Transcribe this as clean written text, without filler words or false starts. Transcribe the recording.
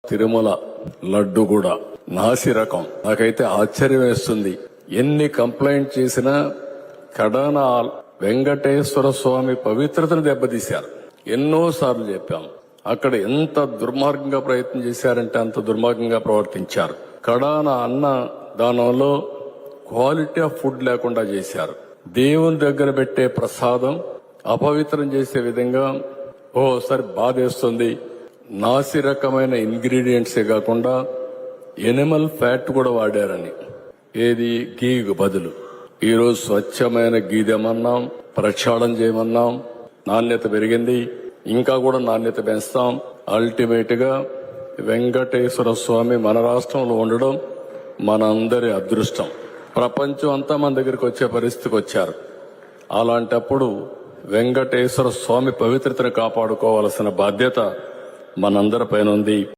తిరుమల లడ్డు కూడా నాసి రకం. నాకైతే ఆశ్చర్యం వేస్తుంది. ఎన్ని కంప్లైంట్ చేసినా కడాన వెంకటేశ్వర స్వామి పవిత్రతను దెబ్బతీశారు. ఎన్నోసార్లు చెప్పాం. అక్కడ ఎంత దుర్మార్గంగా ప్రయత్నం చేశారంటే అంత దుర్మార్గంగా ప్రవర్తించారు. కడాన అన్న దానంలో క్వాలిటీ ఆఫ్ ఫుడ్ లేకుండా చేశారు. దేవుని దగ్గర పెట్టే ప్రసాదం అపవిత్రం చేసే విధంగా ఓసారి బాధేస్తుంది. నాసి రకమైన ఇంగ్రీడియంట్సే కాకుండా ఎనిమల్ ఫ్యాట్ కూడా వాడారని. ఏది గీకు బదులు ఈరోజు స్వచ్ఛమైన గీ తెమన్నాం, ప్రక్షాళన చేయమన్నాం. నాణ్యత పెరిగింది, ఇంకా కూడా నాణ్యత పెంచుతాం. అల్టిమేట్ గా వెంకటేశ్వర స్వామి మన రాష్ట్రంలో ఉండడం మనందరి అదృష్టం. ప్రపంచం అంతా మన దగ్గరికి వచ్చే పరిస్థితికి వచ్చారు. అలాంటప్పుడు వెంకటేశ్వర స్వామి పవిత్రతను కాపాడుకోవాల్సిన బాధ్యత మనందరిపైన ఉంది.